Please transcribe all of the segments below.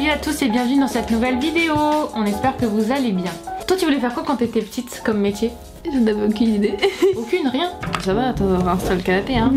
Salut à tous et bienvenue dans cette nouvelle vidéo. On espère que vous allez bien. Toi tu voulais faire quoi quand t'étais petite comme métier? Je n'avais aucune idée. Aucune, rien? Ça va, attends, on va installer le canapé hein.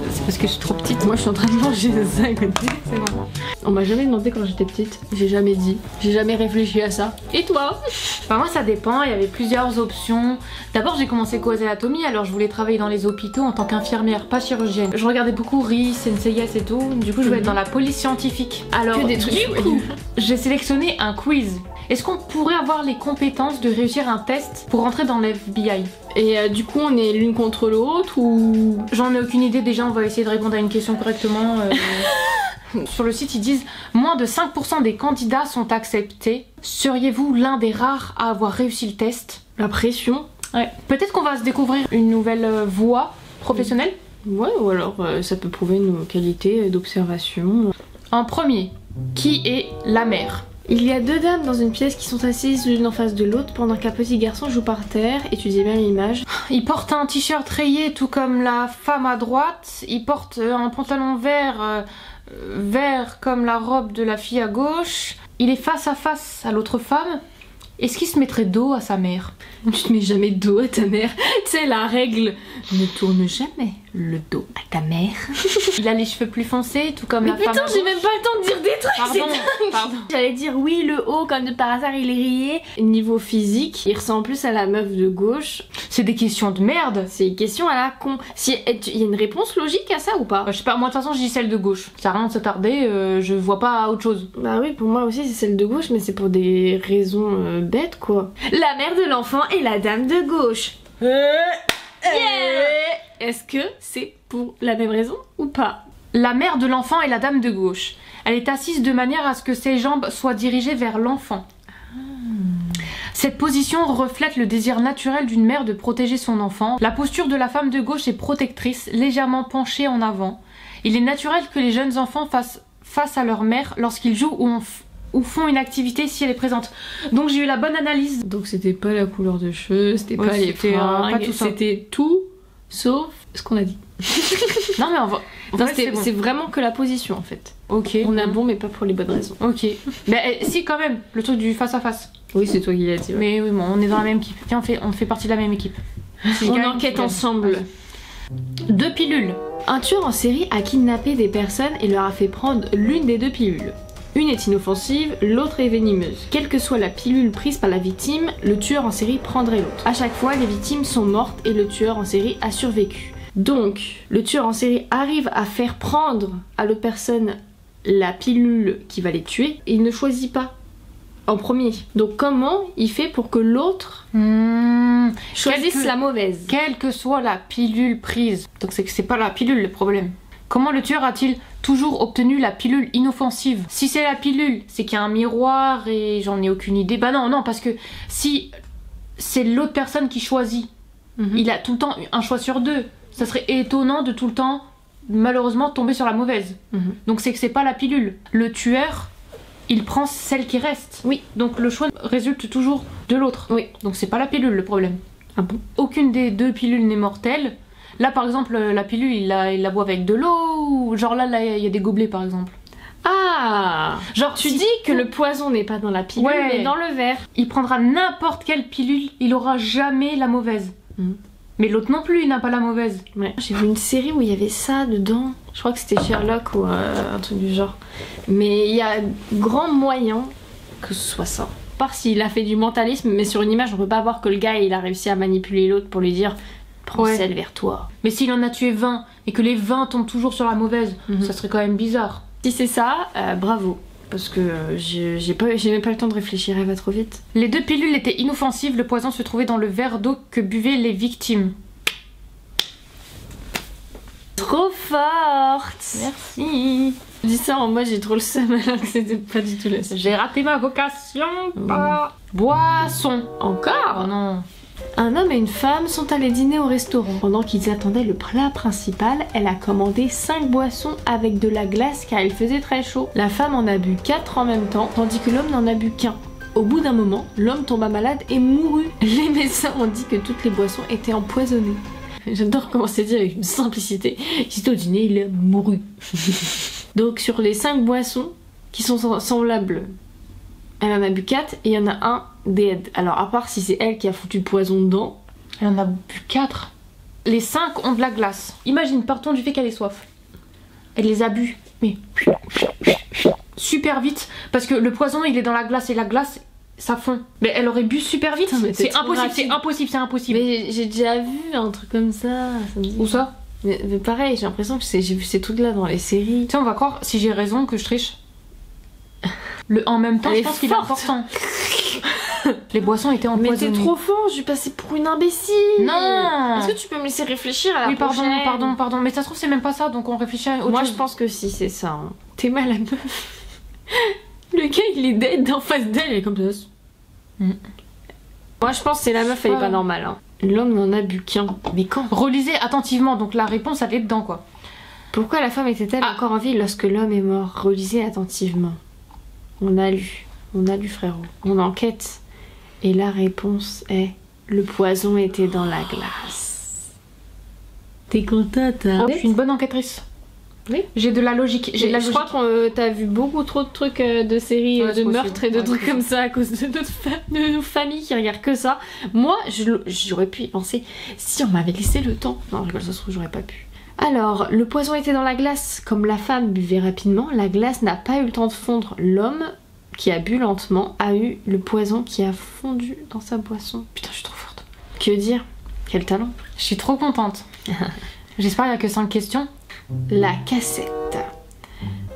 C'est parce que je suis trop petite. Moi je suis en train de manger ça à côté. C'est bon. On m'a jamais demandé quand j'étais petite. J'ai jamais dit. J'ai jamais réfléchi à ça. Et toi? Enfin moi ça dépend, il y avait plusieurs options. D'abord j'ai commencé cause anatomie, alors je voulais travailler dans les hôpitaux en tant qu'infirmière, pas chirurgienne. Je regardais beaucoup Ris, NCIS et tout, du coup je voulais être dans la police scientifique. Alors Que des trucs du coup, j'ai sélectionné un quiz. Est-ce qu'on pourrait avoir les compétences de réussir un test pour rentrer dans l'FBI? Et du coup on est l'une contre l'autre ou... J'en ai aucune idée, déjà on va essayer de répondre à une question correctement. Sur le site ils disent moins de 5% des candidats sont acceptés. Seriez-vous l'un des rares à avoir réussi le test? La pression. Ouais. Peut-être qu'on va se découvrir une nouvelle voie professionnelle. Ouais, ou alors ça peut prouver nos qualités d'observation. En premier, qui est la mère? Il y a deux dames dans une pièce qui sont assises l'une en face de l'autre pendant qu'un petit garçon joue par terre. Étudiez bien l'image. Il porte un t-shirt rayé tout comme la femme à droite. Il porte un pantalon vert, vert comme la robe de la fille à gauche. Il est face à l'autre femme. Est-ce qu'il se mettrait dos à sa mère? Tu te mets jamais dos à ta mère. Tu sais la règle, ne tourne jamais le dos à ta mère. Il a les cheveux plus foncés tout comme la femme à putain, gauche. j'ai même pas le temps de dire des trucs. Pardon, pardon. J'allais dire oui, le haut comme de par hasard il est rayé. Niveau physique, il ressemble plus à la meuf de gauche. C'est des questions de merde. C'est une question à la con. Si il y a une réponse logique à ça ou pas? Je sais pas, moi de toute façon je dis celle de gauche. Ça sert à rien de s'attarder, je vois pas autre chose. Bah oui, pour moi aussi c'est celle de gauche, mais c'est pour des raisons bêtes quoi. La mère de l'enfant et la dame de gauche. Est-ce que c'est pour la même raison ou pas? La mère de l'enfant est la dame de gauche. Elle est assise de manière à ce que ses jambes soient dirigées vers l'enfant. Cette position reflète le désir naturel d'une mère de protéger son enfant. La posture de la femme de gauche est protectrice, légèrement penchée en avant. Il est naturel que les jeunes enfants fassent face à leur mère lorsqu'ils jouent ou font une activité si elle est présente. Donc j'ai eu la bonne analyse. Donc c'était pas la couleur de cheveux, c'était Ouais, pas les c'était, fringues, pas tout ça. c'était tout sauf ce qu'on a dit. Non mais on va... Non, Ouais, c'est bon. c'est vraiment que la position en fait. Ok. On a bon mais pas pour les bonnes raisons. Ok. Mais si quand même, le truc du face à face. Oui, c'est toi qui l'as dit. Ouais. Mais oui, bon, on est dans la même équipe. Tiens, on fait partie de la même équipe. Si je On gagne, enquête tu gagnes. ensemble. 2 pilules. Un tueur en série a kidnappé des personnes et leur a fait prendre l'une des deux pilules. Une est inoffensive, l'autre est venimeuse. Quelle que soit la pilule prise par la victime, le tueur en série prendrait l'autre. À chaque fois, les victimes sont mortes et le tueur en série a survécu. Donc, le tueur en série arrive à faire prendre à l'autre personne la pilule qui va les tuer et il ne choisit pas en premier. Donc comment il fait pour que l'autre choisisse la mauvaise? Quelle que soit la pilule prise. Donc c'est que c'est pas la pilule le problème. Comment le tueur a-t-il toujours obtenu la pilule inoffensive? Si c'est la pilule, c'est qu'il y a un miroir et j'en ai aucune idée. Bah non, parce que si c'est l'autre personne qui choisit, il a tout le temps un choix sur deux. Ça serait étonnant de tout le temps, malheureusement, tomber sur la mauvaise. Donc c'est que c'est pas la pilule. Le tueur, il prend celle qui reste. Oui. Donc le choix résulte toujours de l'autre. Oui. Donc c'est pas la pilule le problème. Ah bon? Aucune des deux pilules n'est mortelle. Là par exemple la pilule il la boit avec de l'eau ou genre là il y a des gobelets par exemple. Ah! Genre Tu si- dis que le poison n'est pas dans la pilule Ouais. mais dans le verre. Il prendra n'importe quelle pilule, il aura jamais la mauvaise. Mais l'autre non plus il n'a pas la mauvaise. Ouais. J'ai vu une série où il y avait ça dedans. Je crois que c'était Sherlock ou un truc du genre. Mais il y a grand moyen que ce soit ça. À part s'il a fait du mentalisme, mais sur une image on peut pas voir que le gars il a réussi à manipuler l'autre pour lui dire prends Ouais. celle vers toi. Mais s'il en a tué 20 et que les 20 tombent toujours sur la mauvaise, ça serait quand même bizarre. Si c'est ça, bravo. Parce que j'ai même pas le temps de réfléchir, elle va trop vite. Les deux pilules étaient inoffensives, le poison se trouvait dans le verre d'eau que buvaient les victimes. Trop forte! Merci. Je dis ça en moi j'ai trop le seum alors que c'était pas du tout le seum. J'ai raté ma vocation. Pas. Boisson. Encore? Oh non. Un homme et une femme sont allés dîner au restaurant. Pendant qu'ils attendaient le plat principal, elle a commandé 5 boissons avec de la glace car il faisait très chaud. La femme en a bu 4 en même temps, tandis que l'homme n'en a bu qu'un. Au bout d'un moment, l'homme tomba malade et mourut. Les médecins ont dit que toutes les boissons étaient empoisonnées. J'adore comment c'est dit avec une simplicité. Juste au dîner, il a mouru. Donc sur les 5 boissons, qui sont semblables. Elle en a bu 4 et il y en a un dead. Alors à part si c'est elle qui a foutu le poison dedans. Elle en a bu 4. Les 5 ont de la glace. Imagine, partons du fait qu'elle ait soif. Elle les a bu, mais super vite. Parce que le poison, il est dans la glace et la glace, ça fond. Mais elle aurait bu super vite. C'est impossible. Mais j'ai déjà vu un truc comme ça. Où ça? Mais pareil, j'ai l'impression que j'ai vu ces trucs-là dans les séries. Tiens, on va croire si j'ai raison que je triche. En même temps, je pense qu'il est important. Les boissons étaient empoisonnées. Mais t'es trop fort, je vais passer pour une imbécile. Non. Est-ce que tu peux me laisser réfléchir à la oui, prochaine? pardon. Mais ça se trouve, c'est même pas ça, donc on réfléchit à autre Moi, chose. je pense que si, c'est ça. Hein. T'es mal à meuf. Le gars, il est dead en face d'elle, elle est comme ça. Moi, je pense que c'est la meuf, elle est pas normale. Hein. L'homme n'en a bu qu'un. Mais quand? Relisez attentivement, donc la réponse, elle est dedans, quoi. Pourquoi la femme était-elle encore en vie lorsque l'homme est mort? Relisez attentivement. On a lu, frérot. On enquête. Et la réponse est: le poison était dans la glace. T'es contente, hein? Je suis une bonne enquêtrice. Oui. J'ai de la logique. Je crois que t'as vu beaucoup trop de trucs de séries de meurtres et de trucs comme ça à cause de nos familles qui regardent que ça. Moi, j'aurais pu y penser si on m'avait laissé le temps. Non, ça se trouve, j'aurais pas pu. Alors, le poison était dans la glace. Comme la femme buvait rapidement, la glace n'a pas eu le temps de fondre. L'homme, qui a bu lentement, a eu le poison qui a fondu dans sa boisson. Putain, je suis trop forte. Que dire? Quel talent. Je suis trop contente. J'espère qu'il n'y a que 5 questions. La cassette.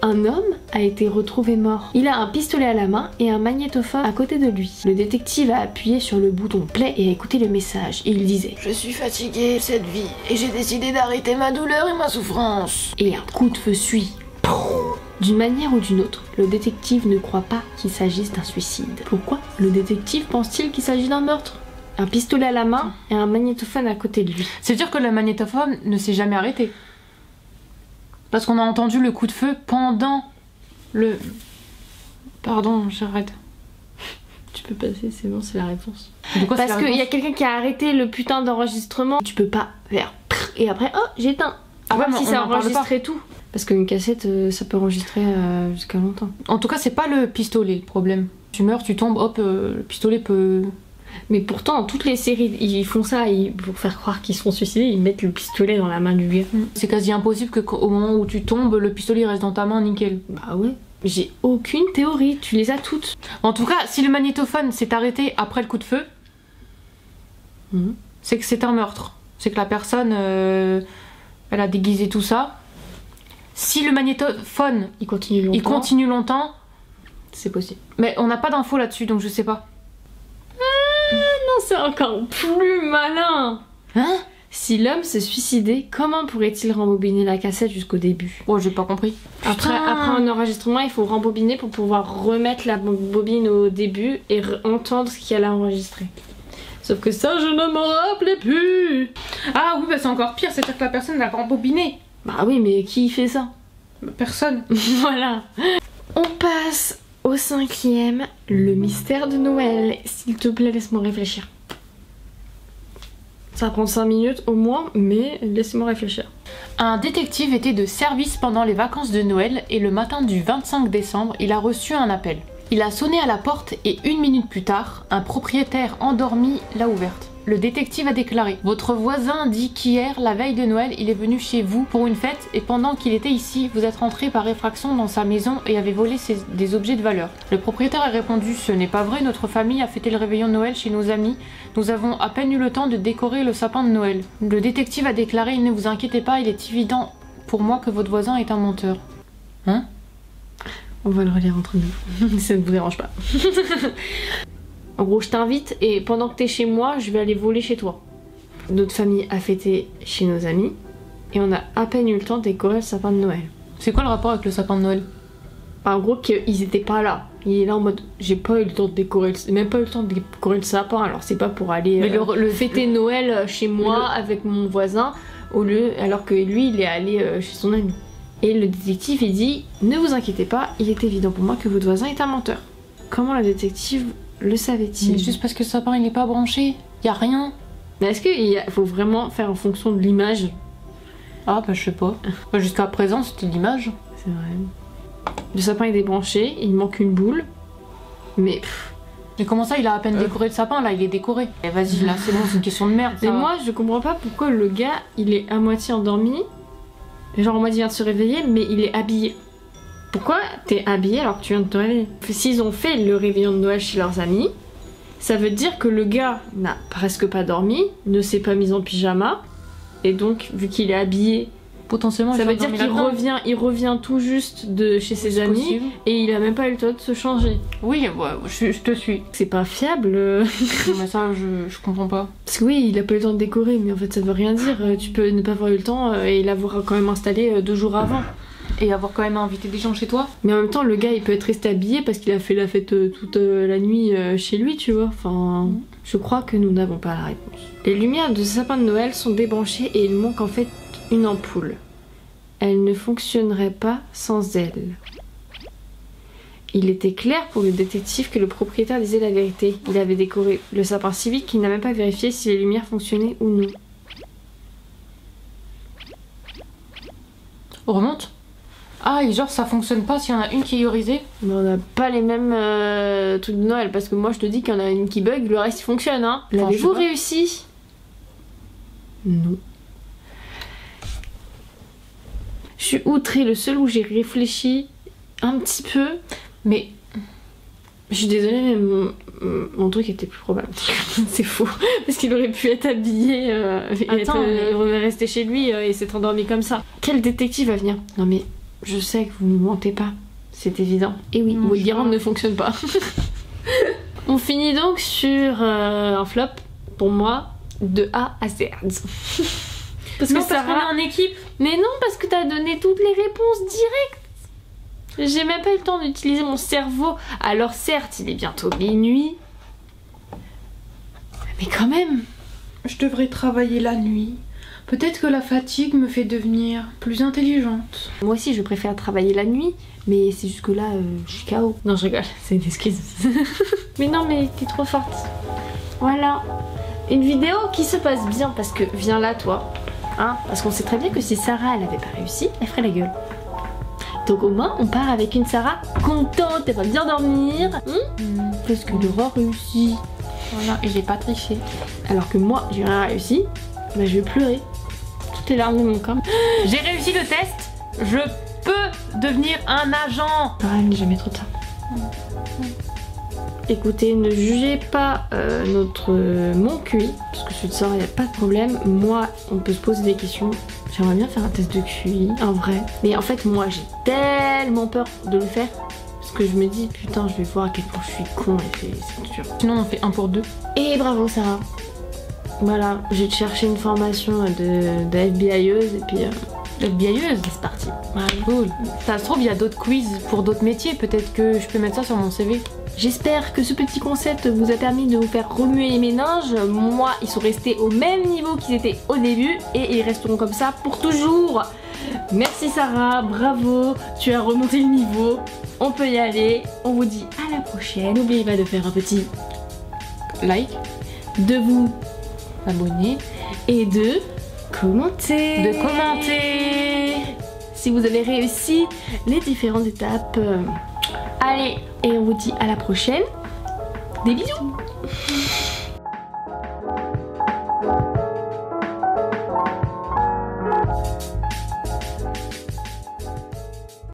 Un homme a été retrouvé mort. Il a un pistolet à la main et un magnétophone à côté de lui. Le détective a appuyé sur le bouton play et a écouté le message. Il disait: je suis fatigué de cette vie et j'ai décidé d'arrêter ma douleur et ma souffrance. Et un coup de feu suit. D'une manière ou d'une autre, le détective ne croit pas qu'il s'agisse d'un suicide. Pourquoi le détective pense-t-il qu'il s'agit d'un meurtre? Un pistolet à la main et un magnétophone à côté de lui. C'est-à-dire que le magnétophone ne s'est jamais arrêté. Parce qu'on a entendu le coup de feu pendant le... Pardon, j'arrête. Tu peux passer, c'est bon, c'est la réponse. Pourquoi parce qu'il y a quelqu'un qui a arrêté le putain d'enregistrement. Tu peux pas faire... Et après, oh, j'éteins. Ah ouais, si ça enregistrait tout. Parce qu'une cassette, ça peut enregistrer jusqu'à longtemps. En tout cas, c'est pas le pistolet le problème. Tu meurs, tu tombes, hop, le pistolet peut... Mais pourtant, dans toutes les séries, ils font ça pour faire croire qu'ils seront suicidés, ils mettent le pistolet dans la main du gars. C'est quasi impossible qu'au moment où tu tombes, le pistolet reste dans ta main nickel. Bah ouais. J'ai aucune théorie, tu les as toutes. En tout cas, si le magnétophone s'est arrêté après le coup de feu, c'est que c'est un meurtre. C'est que la personne, elle a déguisé tout ça. Si le magnétophone, il continue longtemps, c'est possible. Mais on n'a pas d'infos là-dessus, donc je sais pas. Non, c'est encore plus malin. Hein? Si l'homme se suicidait, comment pourrait-il rembobiner la cassette jusqu'au début? Oh, j'ai pas compris. Après un enregistrement, il faut rembobiner pour pouvoir remettre la bobine au début et entendre ce qu'elle a enregistré. Sauf que ça, je ne m'en rappelais plus. Ah oui, bah c'est encore pire, c'est-à-dire que la personne l'a rembobiné. Bah oui, mais qui fait ça? Personne. Voilà. On passe au 5e, le mystère de Noël. S'il te plaît, laisse-moi réfléchir. Ça prend 5 minutes au moins, mais laisse-moi réfléchir. Un détective était de service pendant les vacances de Noël et le matin du 25 décembre, il a reçu un appel. Il a sonné à la porte et 1 minute plus tard, un propriétaire endormi l'a ouverte. Le détective a déclaré: votre voisin dit qu'hier, la veille de Noël, il est venu chez vous pour une fête et pendant qu'il était ici, vous êtes rentré par effraction dans sa maison et avez volé des objets de valeur. Le propriétaire a répondu: ce n'est pas vrai, notre famille a fêté le réveillon de Noël chez nos amis. Nous avons à peine eu le temps de décorer le sapin de Noël. Le détective a déclaré: ne vous inquiétez pas, il est évident pour moi que votre voisin est un menteur. Hein? On va le relire entre nous. Ça ne vous dérange pas. En gros, je t'invite et pendant que t'es chez moi, je vais aller voler chez toi. Notre famille a fêté chez nos amis et on a à peine eu le temps de décorer le sapin de Noël. C'est quoi le rapport avec le sapin de Noël? En gros, qu'ils étaient pas là. Il est là en mode: j'ai pas eu le temps de décorer, même pas eu le temps de décorer le sapin. Alors c'est pas pour aller fêter Noël chez moi avec mon voisin alors que lui il est allé chez son ami. Et le détective il dit: ne vous inquiétez pas, il est évident pour moi que votre voisin est un menteur. Comment le détective le savait-il? Mais juste parce que le sapin il est pas branché, y a rien. Mais est-ce qu'il faut vraiment faire en fonction de l'image? Ah bah je sais pas. Jusqu'à présent c'était l'image. C'est vrai. Le sapin est débranché, il manque une boule. Mais Mais comment ça, il a à peine décoré le sapin, là, il est décoré. Et vas-y, là, c'est bon, c'est une question de merde. mais ça. moi je comprends pas pourquoi le gars il est à moitié endormi. Genre en mode il vient de se réveiller mais il est habillé. Pourquoi t'es habillé alors que tu viens de te réveiller? S'ils ont fait le réveillon de Noël chez leurs amis, ça veut dire que le gars n'a presque pas dormi, ne s'est pas mis en pyjama. Et donc vu qu'il est habillé, Potentiellement, ça il veut va dire dormir qu'il là-dedans. revient tout juste de chez ses C'est amis. possible. Et il a même pas eu le temps de se changer. Oui, ouais, je te suis. C'est pas fiable. Non, mais ça, je comprends pas. Parce que oui, il a pas eu le temps de décorer, mais en fait ça veut rien dire. Tu peux ne pas avoir eu le temps et l'avoir quand même installé 2 jours avant. Et avoir quand même invité des gens chez toi. Mais en même temps, le gars il peut être resté habillé parce qu'il a fait la fête toute la nuit chez lui, tu vois. Enfin, je crois que nous n'avons pas la réponse. Les lumières de ce sapin de Noël sont débranchées et il manque en fait une ampoule. Elle ne fonctionnerait pas sans elle. Il était clair pour le détective que le propriétaire disait la vérité. Il avait décoré le sapin si vite qu'il n'a même pas vérifié si les lumières fonctionnaient ou non. On remonte. Ah, et genre, ça fonctionne pas s'il y en a une qui est irisée. Mais on n'a pas les mêmes trucs de Noël parce que moi je te dis qu'il y en a une qui bug, le reste il fonctionne, hein. Enfin, L'avez-vous je sais pas. réussi? Non. Je suis outrée, le seul où j'ai réfléchi un petit peu. Mais Je suis désolée, mais mon truc était plus probable. C'est faux. Parce qu'il aurait pu être habillé et Attends, rester chez lui et s'être endormi comme ça. Quel détective va venir? Non mais je sais que vous ne mentez pas. C'est évident. Et oui, Non, vos je sais guirlandes pas. ne fonctionnent pas. On finit donc sur un flop, pour moi, de A à Z. Parce non, que parce qu'on Sarah... est en équipe. Mais non, parce que t'as donné toutes les réponses directes. J'ai même pas eu le temps d'utiliser mon cerveau. Alors certes, il est bientôt minuit. Mais quand même. Je devrais travailler la nuit. Peut-être que la fatigue me fait devenir plus intelligente. Moi aussi, je préfère travailler la nuit. Mais c'est juste que là, je suis KO. Non, je rigole. C'est une excuse. Mais non, mais t'es trop forte. Voilà. Une vidéo qui se passe bien parce que viens là, toi. Hein, parce qu'on sait très bien que si Sarah, elle avait pas réussi, elle ferait la gueule. Donc au moins, on part avec une Sarah contente, elle va bien dormir. Parce que l'aura réussi. Voilà, et j'ai pas triché. Alors que moi, j'ai rien réussi, bah je vais pleurer. Toutes les larmes de mon corps. J'ai réussi le test. Je peux devenir un agent. Sarah, elle n'est jamais trop tard. Écoutez, ne jugez pas mon QI, parce que je te sors, il n'y a pas de problème. Moi, on peut se poser des questions. J'aimerais bien faire un test de QI, en vrai. Mais en fait, moi, j'ai tellement peur de le faire. Parce que je me dis, putain, je vais voir à quel point je suis con et c'est dur. Sinon, on fait 1 pour 2. Et bravo, Sarah. Voilà, je vais te chercher une formation de FBIeuse et puis FBIeuse. c'est parti. Voilà. Cool. Ça se trouve, il y a d'autres quiz pour d'autres métiers. Peut-être que je peux mettre ça sur mon CV. J'espère que ce petit concept vous a permis de vous faire remuer les méninges. Moi, ils sont restés au même niveau qu'ils étaient au début et ils resteront comme ça pour toujours. Merci Sarah, bravo, tu as remonté le niveau. On peut y aller. On vous dit à la prochaine. N'oubliez pas de faire un petit Like, de vous abonner, et de commenter. de commenter. Si vous avez réussi les différentes étapes. Allez, et on vous dit à la prochaine. Des bisous.